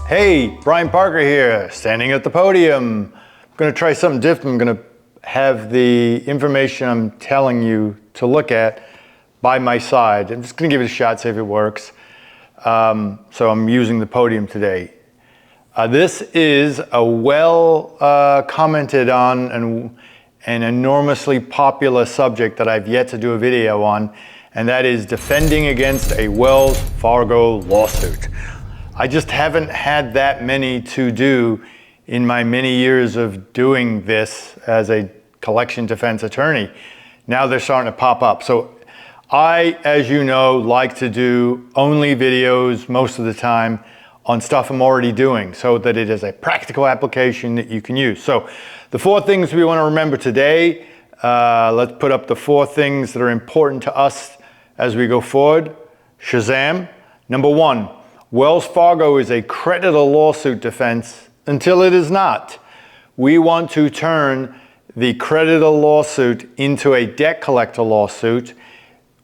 Hey, Brian Parker here, standing at the podium. I'm going to try something different. I'm going to have the information I'm telling you to look at by my side. I'm just going to give it a shot, see if it works. So I'm using the podium today. This is a well commented on and an enormously popular subject that I've yet to do a video on, and that is defending against a Wells Fargo lawsuit. I just haven't had that many to do in my many years of doing this as a collection defense attorney. Now they're starting to pop up. So I, as you know, like to do only videos most of the time on stuff I'm already doing so that it is a practical application that you can use. So the 4 things we want to remember today, let's put up the 4 things that are important to us as we go forward. Shazam. Number 1. Wells Fargo is a creditor lawsuit defense until it is not. We want to turn the creditor lawsuit into a debt collector lawsuit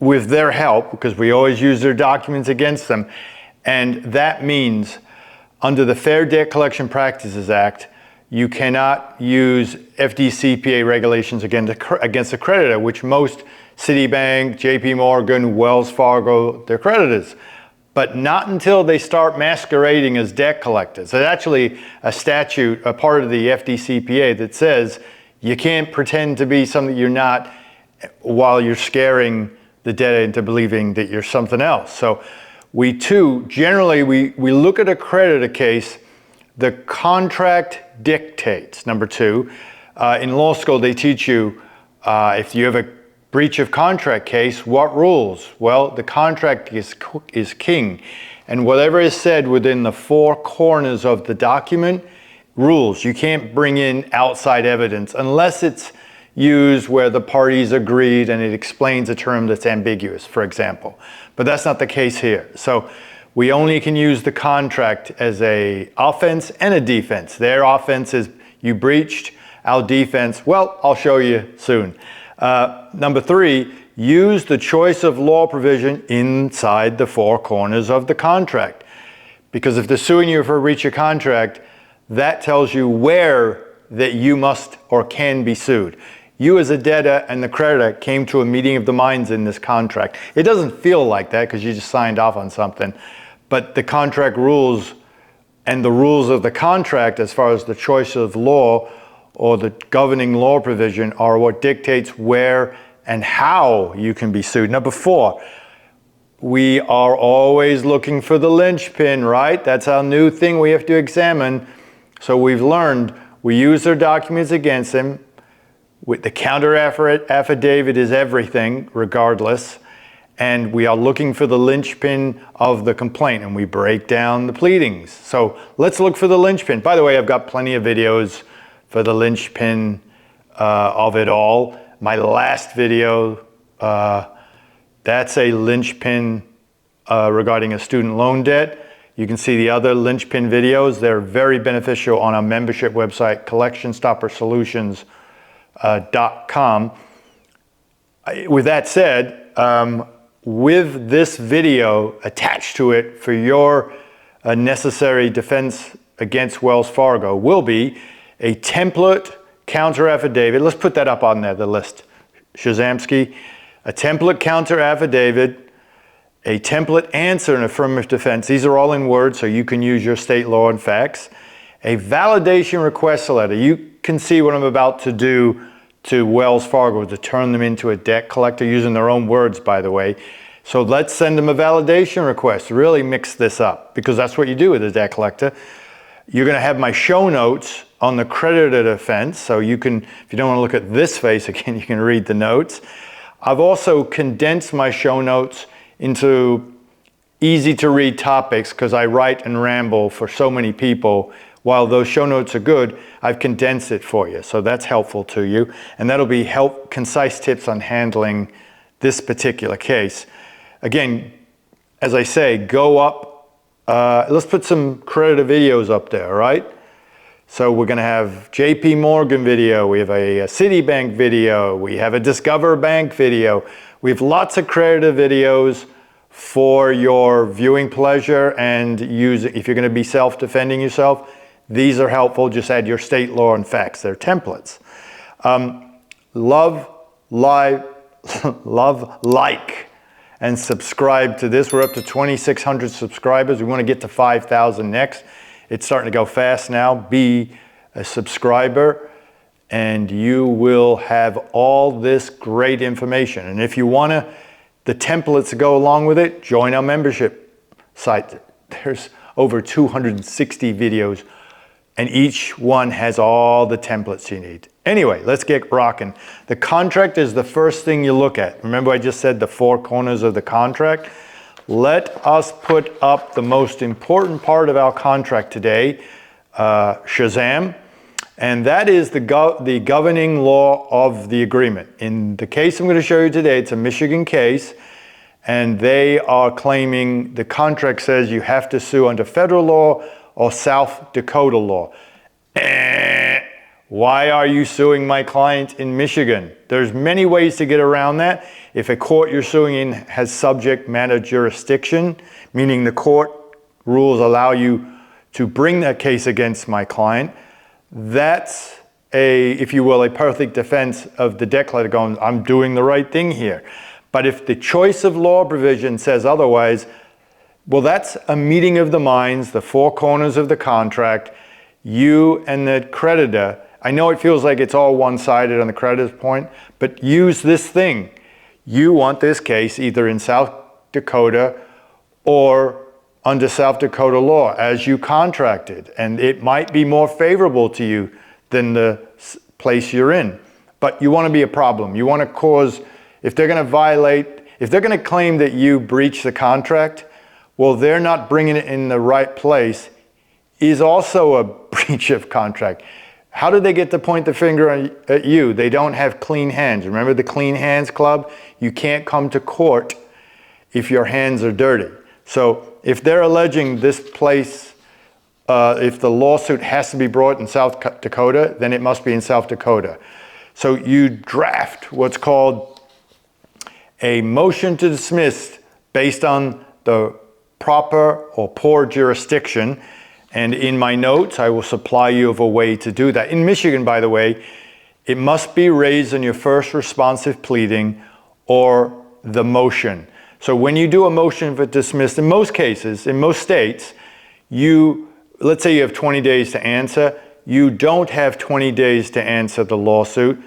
with their help, because we always use their documents against them. And that means under the Fair Debt Collection Practices Act, you cannot use FDCPA regulations against a creditor, which most Citibank, JP Morgan, Wells Fargo, they're creditors. But not until they start masquerading as debt collectors. There's actually a statute, a part of the FDCPA that says you can't pretend to be something you're not while you're scaring the debtor into believing that you're something else. So we generally look at a creditor case, the contract dictates. Number 2, in law school they teach you if you have a breach of contract case, what rules? Well, the contract is king, and whatever is said within the 4 corners of the document rules. You can't bring in outside evidence unless it's used where the parties agreed and it explains a term that's ambiguous, for example. But that's not the case here. So we only can use the contract as an offense and a defense. Their offense is you breached. Our defense, well, I'll show you soon. Number 3, use the choice of law provision inside the 4 corners of the contract. Because if they're suing you for a breach of contract, that tells you where that you must or can be sued. You as a debtor and the creditor came to a meeting of the minds in this contract. It doesn't feel like that because you just signed off on something, but the contract rules and the rules of the contract as far as the choice of law or the governing law provision are what dictates where and how you can be sued. Number 4, we are always looking for the Lynch Pin, right? That's our new thing we have to examine. So we've learned we use their documents against them. With the counter affidavit is everything, regardless. And we are looking for the linchpin of the complaint, and we break down the pleadings. So let's look for the linchpin. By the way, I've got plenty of videos for the linchpin of it all. My last video, that's a linchpin regarding a student loan debt. You can see the other linchpin videos. They're very beneficial on our membership website, collectionstoppersolutions.com. With that said, with this video attached to it for your necessary defense against Wells Fargo will be a template counter affidavit. Let's put that up on there, the list. Shazamski. A template counter affidavit, a template answer and affirmative defense. These are all in Word, so you can use your state law and facts. A validation request letter. You can see what I'm about to do to Wells Fargo to turn them into a debt collector, using their own words, by the way. So let's send them a validation request. Really mix this up, because that's what you do with a debt collector. You're going to have my show notes on the creditor defense, so you can, if you don't want to look at this face again, you can read the notes. I've also condensed my show notes into easy to read topics because I write and ramble for so many people. While those show notes are good, I've condensed it for you, so that's helpful to you, and that'll be concise tips on handling this particular case. Again, as I say, go up, let's put some creditor videos up there, all right? So we're going to have JP Morgan video, we have a Citibank video, we have a Discover Bank video, we have lots of creditor videos for your viewing pleasure and use it if you're going to be self-defending yourself. These are helpful. Just add your state law and facts. They're templates. Love, like, and subscribe to this. We're up to 2,600 subscribers. We want to get to 5,000 next. It's starting to go fast now. Be a subscriber and you will have all this great information. And if you want the templates to go along with it, join our membership site. There's over 260 videos and each one has all the templates you need. Anyway, let's get rocking. The contract is the first thing you look at. Remember I just said the 4 corners of the contract? Let us put up the most important part of our contract today, Shazam, and that is the governing law of the agreement. In the case I'm going to show you today, it's a Michigan case, and they are claiming the contract says you have to sue under federal law or South Dakota law. Why are you suing my client in Michigan? There's many ways to get around that. If a court you're suing in has subject matter jurisdiction, meaning the court rules allow you to bring that case against my client, that's if you will, a perfect defense of the declarant going, I'm doing the right thing here. But if the choice of law provision says otherwise, well, that's a meeting of the minds, the 4 corners of the contract, you and the creditor. I know it feels like it's all one-sided on the creditor's point, but use this thing. You want this case either in South Dakota or under South Dakota law as you contracted, and it might be more favorable to you than the place you're in. But you want to be a problem. You want to cause, if they're going to claim that you breached the contract, well, they're not bringing it in the right place is also a breach of contract. How did they get to point the finger at you? They don't have clean hands. Remember the Clean Hands Club? You can't come to court if your hands are dirty. So if they're alleging this place, if the lawsuit has to be brought in South Dakota, then it must be in South Dakota. So you draft what's called a motion to dismiss based on the proper or poor jurisdiction. And in my notes, I will supply you of a way to do that. In Michigan, by the way, it must be raised in your first responsive pleading or the motion. So when you do a motion for dismiss, in most cases, in most states, let's say you have 20 days to answer, you don't have 20 days to answer the lawsuit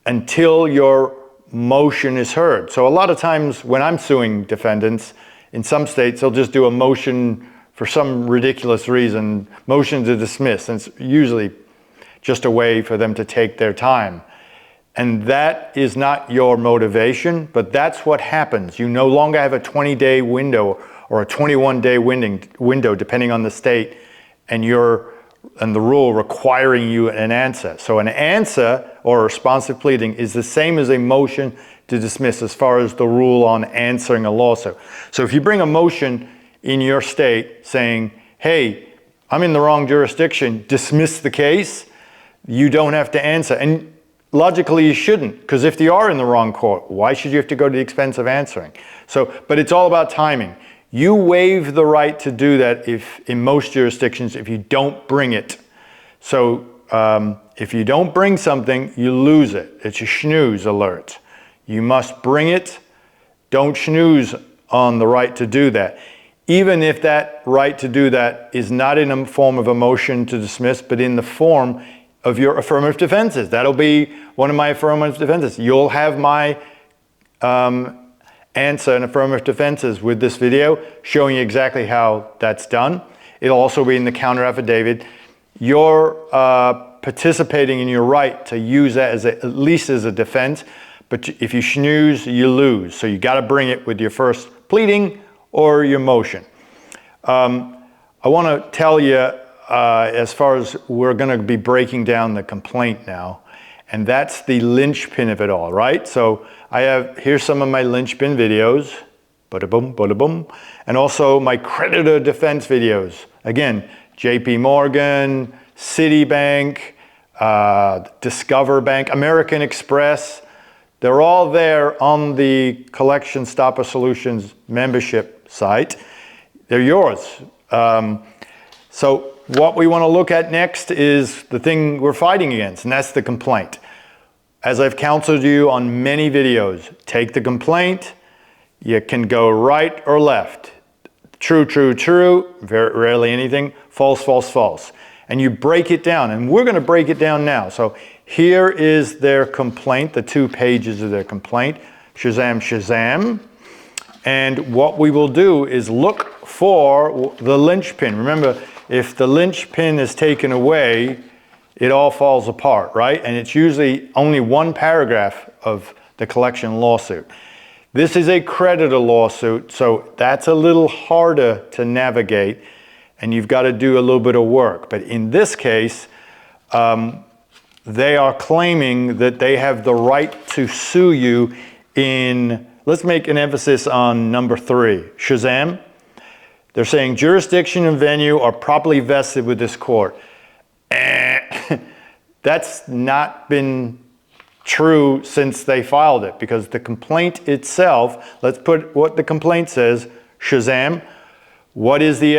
until your motion is heard. So a lot of times when I'm suing defendants, in some states, they'll just do a motion for some ridiculous reason, motion to dismiss. And it's usually just a way for them to take their time. And that is not your motivation, but that's what happens. You no longer have a 20-day window or a 21-day window, depending on the state, and the rule requiring you an answer. So an answer or a responsive pleading is the same as a motion to dismiss as far as the rule on answering a lawsuit. So if you bring a motion in your state saying, hey, I'm in the wrong jurisdiction, dismiss the case, you don't have to answer. And logically you shouldn't, because if you are in the wrong court, why should you have to go to the expense of answering? But it's all about timing. You waive the right to do that in most jurisdictions if you don't bring it. So if you don't bring something, you lose it. It's a snooze alert. You must bring it. Don't snooze on the right to do that. Even if that right to do that is not in a form of a motion to dismiss, but in the form of your affirmative defenses. That'll be one of my affirmative defenses. You'll have my answer and affirmative defenses with this video showing you exactly how that's done. It'll also be in the counter affidavit. You're participating in your right to use that as at least as a defense, but if you snooze, you lose. So you got to bring it with your first pleading or your motion. I want to tell you, as far as we're going to be breaking down the complaint now, and that's the linchpin of it all, right? So here's some of my linchpin videos, bada boom, bada boom, and also my creditor defense videos. Again, JP Morgan, Citibank, Discover Bank, American Express, They're all there on the Collection Stopper Solutions membership site. They're yours. So what we want to look at next is the thing we're fighting against, and that's the complaint. As I've counseled you on many videos, take the complaint. You can go right or left. True, true, true, very rarely anything. False, false, false. And you break it down, and we're going to break it down now. So here is their complaint, the 2 pages of their complaint. Shazam, Shazam. And what we will do is look for the Lynch Pin. Remember, if the Lynch Pin is taken away, it all falls apart, right? And it's usually only 1 paragraph of the collection lawsuit. This is a creditor lawsuit, so that's a little harder to navigate, and you've got to do a little bit of work. But in this case, they are claiming that they have the right to sue you in, let's make an emphasis on number 3, Shazam. They're saying jurisdiction and venue are properly vested with this court. That's not been true since they filed it, because the complaint itself, let's put what the complaint says, Shazam. What is the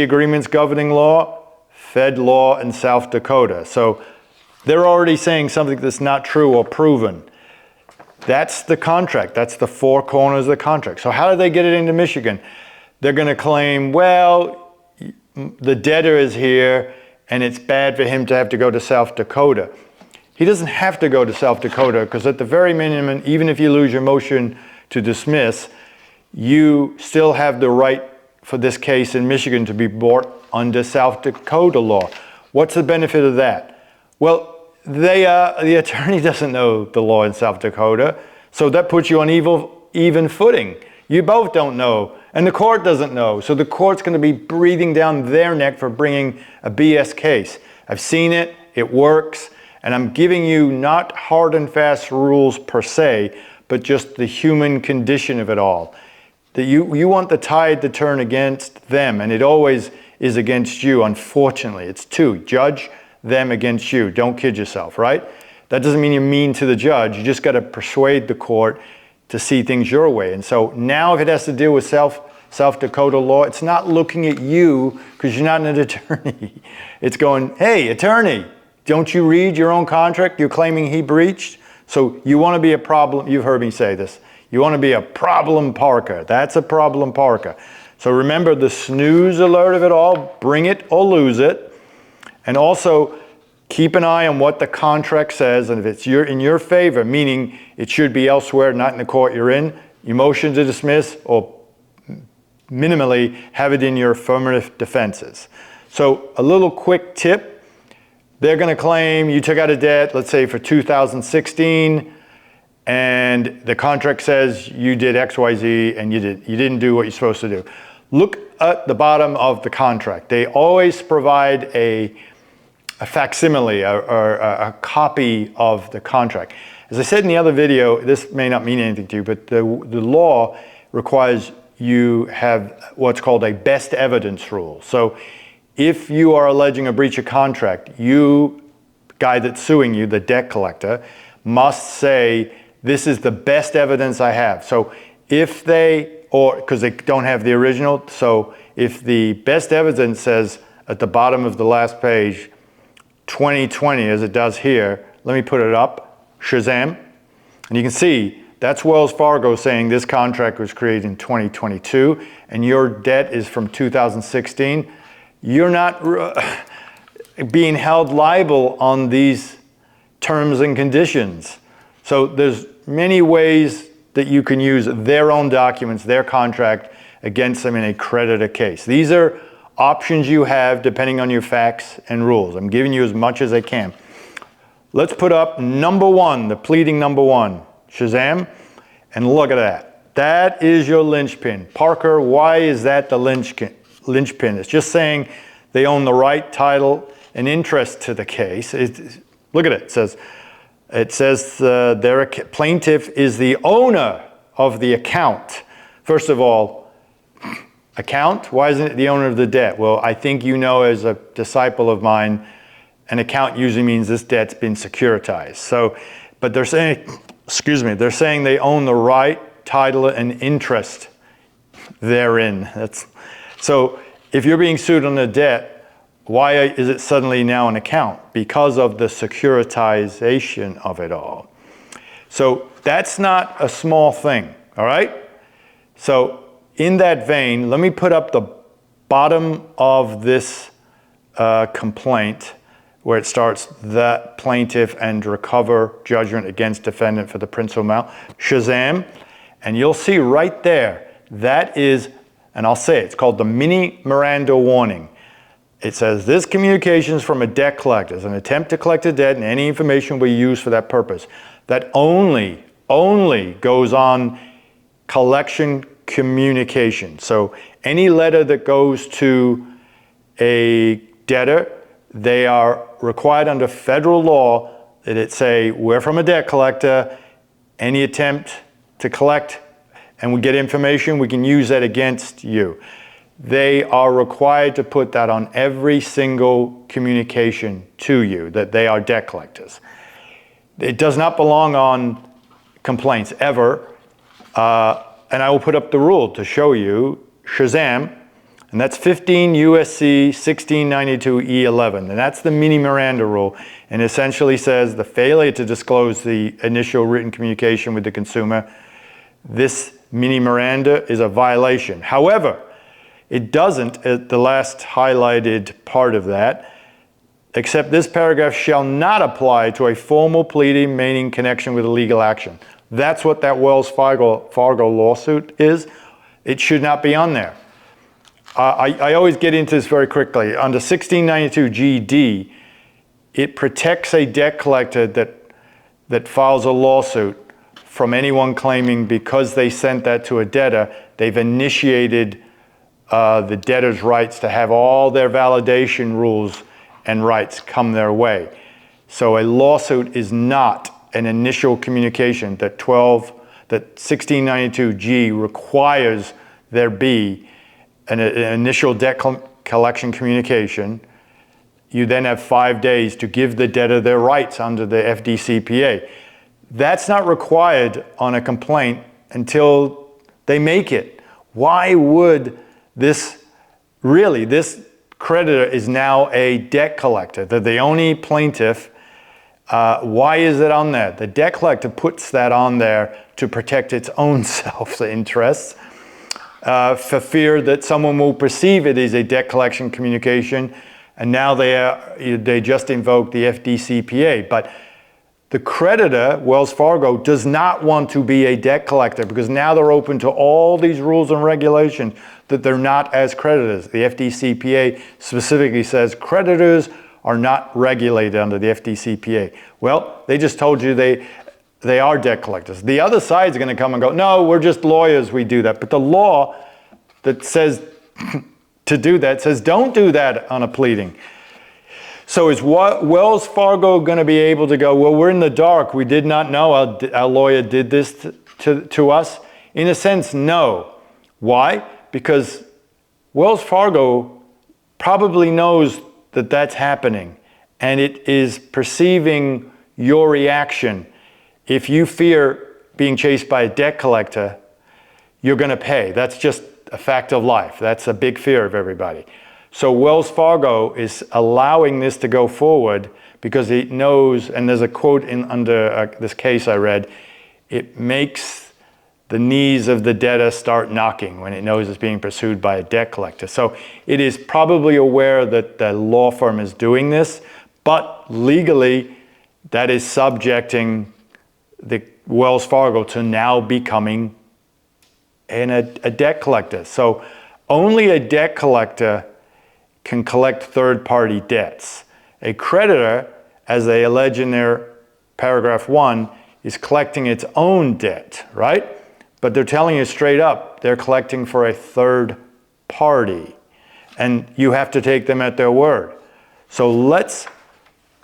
agreement's governing law? Fed law in South Dakota. So they're already saying something that's not true or proven. That's the contract. That's the 4 corners of the contract. So how do they get it into Michigan? They're going to claim, well, the debtor is here and it's bad for him to have to go to South Dakota. He doesn't have to go to South Dakota, because at the very minimum, even if you lose your motion to dismiss, you still have the right for this case in Michigan to be brought under South Dakota law. What's the benefit of that? Well, the attorney doesn't know the law in South Dakota, so that puts you on even footing. You both don't know, and the court doesn't know, so the court's going to be breathing down their neck for bringing a BS case. I've seen it, it works, and I'm giving you not hard and fast rules per se, but just the human condition of it all. That you want the tide to turn against them, and it always is against you, unfortunately. It's 2, judge them against you. Don't kid yourself, right? That doesn't mean you're mean to the judge. You just got to persuade the court to see things your way. And so now if it has to deal with South Dakota law, it's not looking at you because you're not an attorney. It's going, hey, attorney, don't you read your own contract you're claiming he breached? So you want to be a problem, you've heard me say this, you want to be a problem parker. That's a problem parker. So remember the snooze alert of it all, bring it or lose it. And also keep an eye on what the contract says, and if it's in your favor, meaning it should be elsewhere, not in the court you're in, you motion to dismiss, or minimally have it in your affirmative defenses. So a little quick tip. They're going to claim you took out a debt, let's say for 2016, and the contract says you did XYZ and you didn't do what you're supposed to do. Look at the bottom of the contract. They always provide a facsimile or a copy of the contract. As I said in the other video, this may not mean anything to you, but the law requires you have what's called a best evidence rule. So if you are alleging a breach of contract, you, guy that's suing you, the debt collector, must say, this is the best evidence I have. So if they, or because they don't have the original, so if the best evidence says at the bottom of the last page, 2020, as it does here, let me put it up, Shazam, and you can see that's Wells Fargo saying this contract was created in 2022 and your debt is from 2016. You're not being held liable on these terms and conditions. So there's many ways that you can use their own documents, their contract, against them in a creditor case. These are options you have depending on your facts and rules. I'm giving you as much as I can. Let's put up number 1, the pleading number 1, Shazam, and look at that. That is your linchpin. Parker, why is that the linchpin? It's just saying they own the right, title, and interest to the case. Look at it. It says their plaintiff is the owner of the account. First of all, account? Why isn't it the owner of the debt? Well, I think you know, as a disciple of mine, an account usually means this debt's been securitized. So, but they're saying they're saying they own the right, title, and interest therein. So if you're being sued on a debt, why is it suddenly now an account? Because of the securitization of it all. So that's not a small thing, all right? So in that vein, let me put up the bottom of this complaint where it starts, that plaintiff and recover judgment against defendant for the principal amount, Shazam, and you'll see right there, that is, and I'll say it, it's called the mini Miranda warning. It says, this communication is from a debt collector. It's an attempt to collect a debt and any information will be used for that purpose. That only goes on collection communication. So any letter that goes to a debtor, they are required under federal law that it say, we're from a debt collector, any attempt to collect and we get information, we can use that against you. They are required to put that on every single communication to you, that they are debt collectors. It does not belong on complaints ever. And I will put up the rule to show you, Shazam, and that's 15 USC 1692 E11, and that's the mini Miranda rule, and essentially says the failure to disclose the initial written communication with the consumer, this mini Miranda is a violation. However, it doesn't, at the last highlighted part of that, except this paragraph shall not apply to a formal pleading made in connection with a legal action. That's what that Wells Fargo lawsuit is. It should not be on there. I always get into this very quickly. Under 1692 GD, it protects a debt collector that files a lawsuit from anyone claiming because they sent that to a debtor, they've initiated the debtor's rights to have all their validation rules and rights come their way. So a lawsuit is not an initial communication that 1692G requires there be an initial debt collection communication. You then have 5 days to give the debtor their rights under the FDCPA. That's not required on a complaint until they make it. Why would this creditor is now a debt collector? They're the only plaintiff. Why is it on there? The debt collector puts that on there to protect its own self-interests, for fear that someone will perceive it as a debt collection communication, and now they just invoke the FDCPA. But the creditor, Wells Fargo, does not want to be a debt collector because now they're open to all these rules and regulations that they're not as creditors. The FDCPA specifically says creditors are not regulated under the FDCPA. Well, they just told you they are debt collectors. The other side's going to come and go, no, we're just lawyers, we do that. But the law that says to do that says don't do that on a pleading. So is Wells Fargo going to be able to go, well, we're in the dark, we did not know our lawyer did this to us? In a sense, no. Why? Because Wells Fargo probably knows that that's happening, and it is perceiving your reaction. If you fear being chased by a debt collector, you're going to pay. That's just a fact of life. That's a big fear of everybody. So Wells Fargo is allowing this to go forward because it knows, and there's a quote under this case I read, it makes the knees of the debtor start knocking when it knows it's being pursued by a debt collector. So it is probably aware that the law firm is doing this, but legally that is subjecting the Wells Fargo to now becoming a debt collector. So only a debt collector can collect third-party debts. A creditor, as they allege in their paragraph 1, is collecting its own debt, right? But they're telling you straight up, they're collecting for a third party. And you have to take them at their word. So let's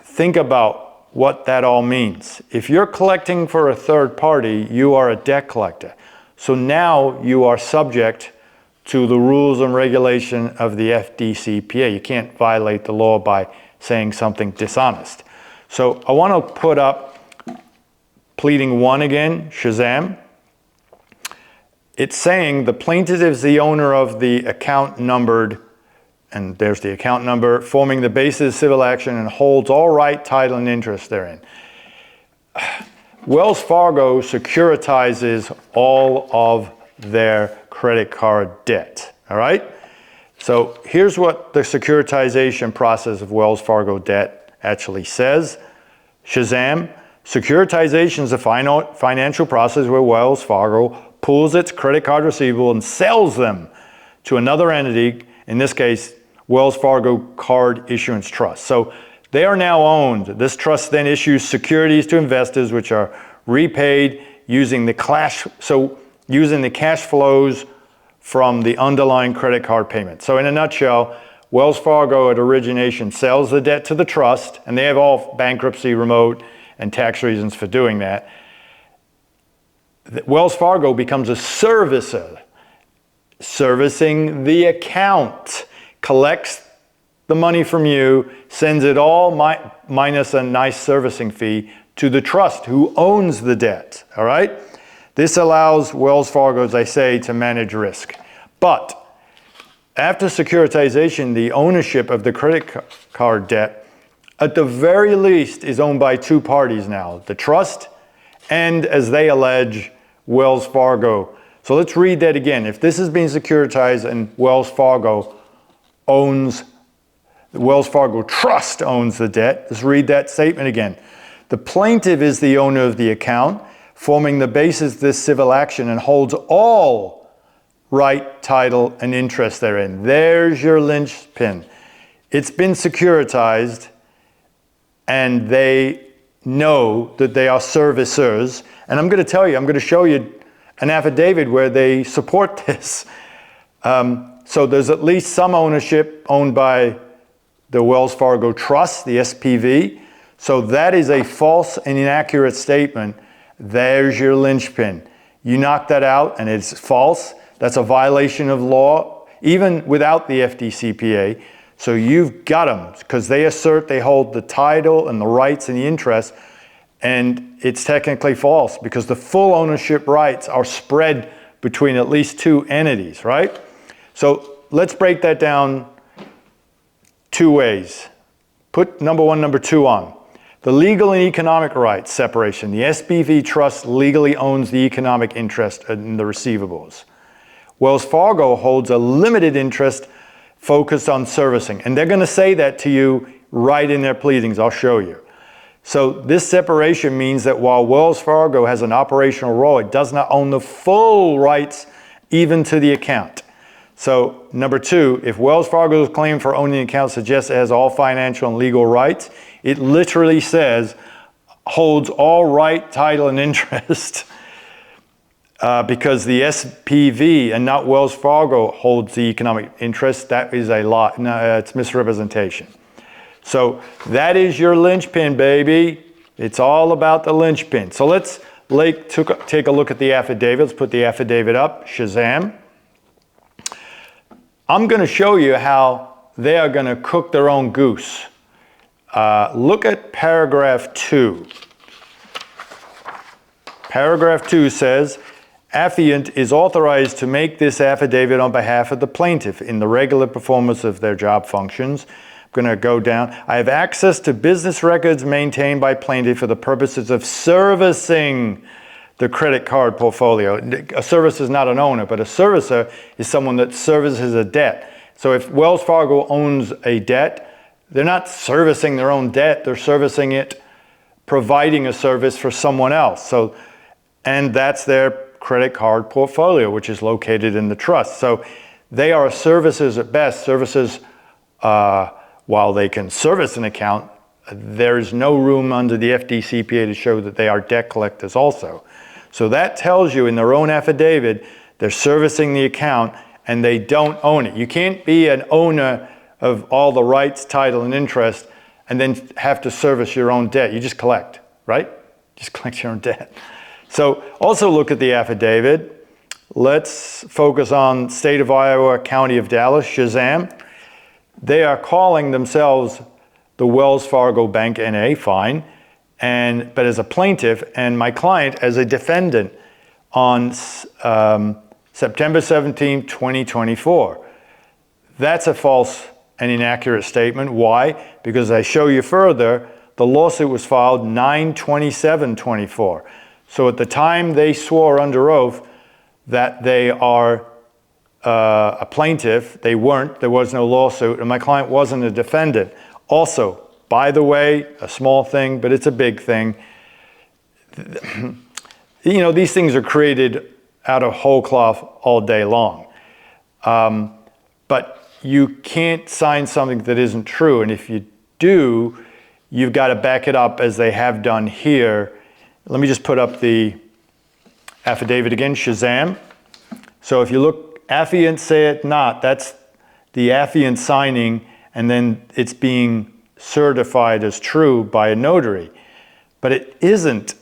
think about what that all means. If you're collecting for a third party, you are a debt collector. So now you are subject to the rules and regulation of the FDCPA. You can't violate the law by saying something dishonest. So I want to put up pleading 1 again, Shazam. It's saying the plaintiff is the owner of the account numbered, and there's the account number, forming the basis of civil action and holds all right, title, and interest therein. Wells Fargo securitizes all of their credit card debt, all right? So here's what the securitization process of Wells Fargo debt actually says. Shazam, securitization is a financial process where Wells Fargo pulls its credit card receivable and sells them to another entity, in this case, Wells Fargo Card Issuance Trust. So they are now owned. This trust then issues securities to investors which are repaid using the cash flows from the underlying credit card payment. So in a nutshell, Wells Fargo at origination sells the debt to the trust, and they have all bankruptcy, remote, and tax reasons for doing that. Wells Fargo becomes a servicer, servicing the account, collects the money from you, sends it all minus a nice servicing fee to the trust who owns the debt, all right? This allows Wells Fargo, as I say, to manage risk. But after securitization, the ownership of the credit card debt, at the very least, is owned by two parties now, the trust and, as they allege, Wells Fargo. So let's read that again. If this is being securitized and Wells Fargo owns, the Wells Fargo Trust owns the debt, let's read that statement again. The plaintiff is the owner of the account, forming the basis of this civil action and holds all right, title, and interest therein. There's your Lynch Pin. It's been securitized, and they know that they are servicers. And I'm going to tell you, I'm going to show you an affidavit where they support this. So there's at least some ownership owned by the Wells Fargo Trust, the SPV. So that is a false and inaccurate statement. There's your linchpin. You knock that out and it's false. That's a violation of law, even without the FDCPA. So you've got them because they assert they hold the title and the rights and the interest, and it's technically false because the full ownership rights are spread between at least two entities, right? So let's break that down two ways. Put number one, number two on. The legal and economic rights separation. The SPV trust legally owns the economic interest in the receivables. Wells Fargo holds a limited interest focused on servicing. And they're going to say that to you right in their pleadings. I'll show you. So this separation means that while Wells Fargo has an operational role, it does not own the full rights even to the account. So number two, if Wells Fargo's claim for owning the account suggests it has all financial and legal rights, it literally says holds all right, title, and interest because the SPV and not Wells Fargo holds the economic interest. That is a lie. No, it's misrepresentation. So that is your linchpin, baby. It's all about the linchpin. So let's take a look at the affidavit. Let's put the affidavit up. Shazam. I'm going to show you how they are going to cook their own goose. Look at paragraph 2. Paragraph 2 says, affiant is authorized to make this affidavit on behalf of the plaintiff in the regular performance of their job functions. I'm going to go down. I have access to business records maintained by plaintiff for the purposes of servicing the credit card portfolio. A servicer is not an owner, but a servicer is someone that services a debt. So if Wells Fargo owns a debt, they're not servicing their own debt, they're servicing it, providing a service for someone else. So, and that's their credit card portfolio, which is located in the trust. So they are servicers at best. Servicers, while they can service an account, there is no room under the FDCPA to show that they are debt collectors also. So that tells you in their own affidavit, they're servicing the account and they don't own it. You can't be an owner of all the rights, title, and interest and then have to service your own debt. You just collect, right? Just collect your own debt. So also look at the affidavit. Let's focus on State of Iowa, County of Dallas, Shazam. They are calling themselves the Wells Fargo Bank N.A., fine. but as a plaintiff, and my client as a defendant on September 17, 2024. That's a false and inaccurate statement. Why? Because I show you further, the lawsuit was filed 9/27/24. So at the time they swore under oath that they are a plaintiff, they weren't, there was no lawsuit, and my client wasn't a defendant. Also, by the way, a small thing, but it's a big thing. You know, these things are created out of whole cloth all day long. But you can't sign something that isn't true. And if you do, you've got to back it up as they have done here. Let me just put up the affidavit again, Shazam. So if you look, affiant saith not, that's the affiant signing, and then it's being certified as true by a notary. But it isn't.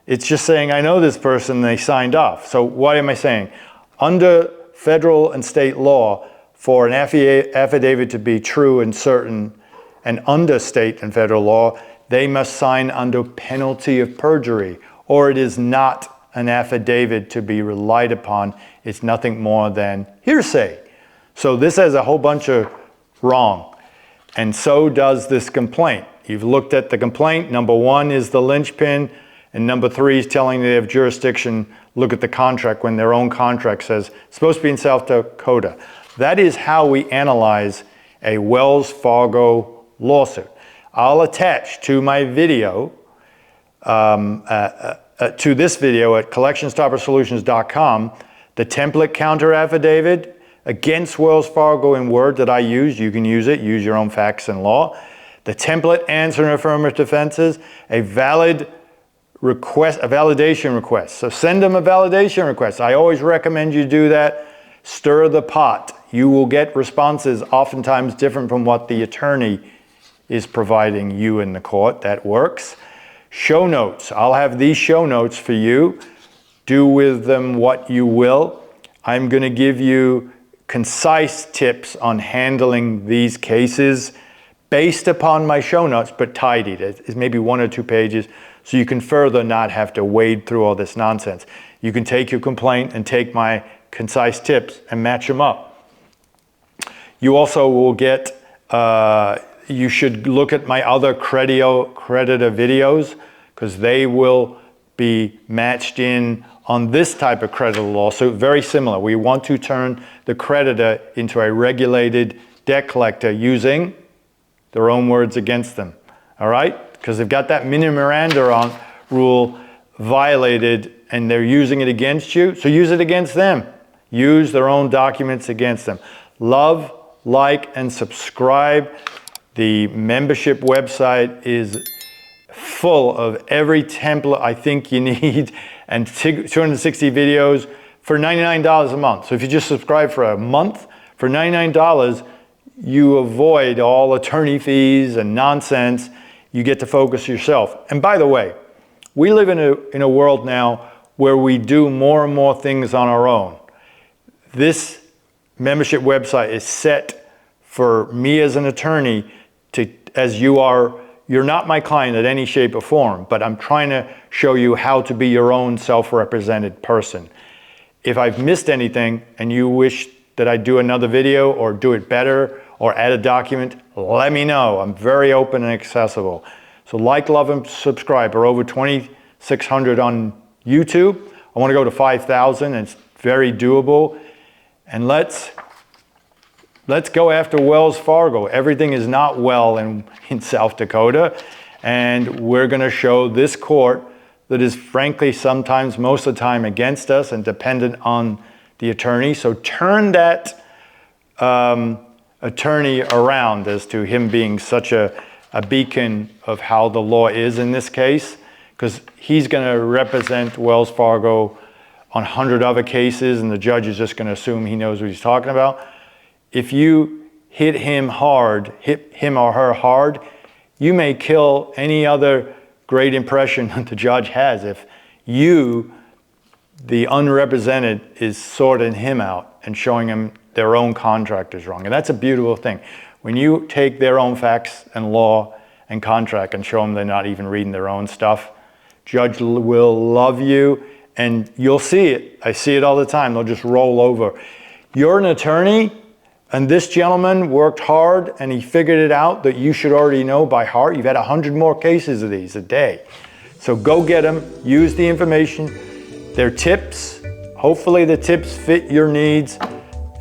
It's just saying, I know this person, they signed off. So what am I saying? Under federal and state law, for an affidavit to be true and certain, and under state and federal law, they must sign under penalty of perjury, or it is not an affidavit to be relied upon. It's nothing more than hearsay. So this has a whole bunch of wrong. And so does this complaint. You've looked at the complaint. Number 1 is the Lynch Pin, and number 3 is telling they have jurisdiction. Look at the contract when their own contract says it's supposed to be in South Dakota. That is how we analyze a Wells Fargo lawsuit. I'll attach to my video, to this video at collectionstoppersolutions.com, the template counter affidavit against Wells Fargo in Word that I use. You can use it, use your own facts and law. The template answer and affirmative defenses, a valid request, a validation request. So send them a validation request. I always recommend you do that. Stir the pot. You will get responses oftentimes different from what the attorney is providing you in the court. That works. Show notes. I'll have these show notes for you. Do with them what you will. I'm going to give you concise tips on handling these cases based upon my show notes, but tidied. It's maybe 1 or 2 pages, so you can further not have to wade through all this nonsense. You can take your complaint and take my concise tips and match them up. You also will get, you should look at my other Creditor videos, because they will be matched in on this type of creditor lawsuit. Very similar. We want to turn the creditor into a regulated debt collector using their own words against them. All right? Because they've got that mini Miranda rule violated and they're using it against you. So use it against them. Use their own documents against them. Love, like, and subscribe. The membership website is full of every template I think you need and 260 videos for $99 a month. So if you just subscribe for a month, for $99, you avoid all attorney fees and nonsense. You get to focus yourself. And by the way, we live in a world now where we do more and more things on our own. This membership website is set for me as an attorney to, as you're not my client in any shape or form, but I'm trying to show you how to be your own self-represented person. If I've missed anything and you wish that I do another video or do it better or add a document, let me know. I'm very open and accessible. So like, love, and subscribe. We're over 2,600 on YouTube. I want to go to 5,000. It's very doable. And let's go after Wells Fargo. Everything is not well in South Dakota. And we're going to show this court that is frankly sometimes, most of the time, against us and dependent on the attorney. So turn that attorney around as to him being such a beacon of how the law is in this case, because he's going to represent Wells Fargo on 100 other cases, and the judge is just going to assume he knows what he's talking about. If you hit him or her hard, you may kill any other great impression that the judge has if you, the unrepresented, is sorting him out and showing him their own contract is wrong. And that's a beautiful thing. When you take their own facts and law and contract and show them they're not even reading their own stuff. Judge will love you, and you'll see it. I see it all the time. They'll just roll over. You're an attorney, and this gentleman worked hard, and he figured it out that you should already know by heart. You've had 100 more cases of these a day. So go get them, use the information. They're tips. Hopefully the tips fit your needs,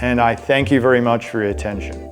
and I thank you very much for your attention.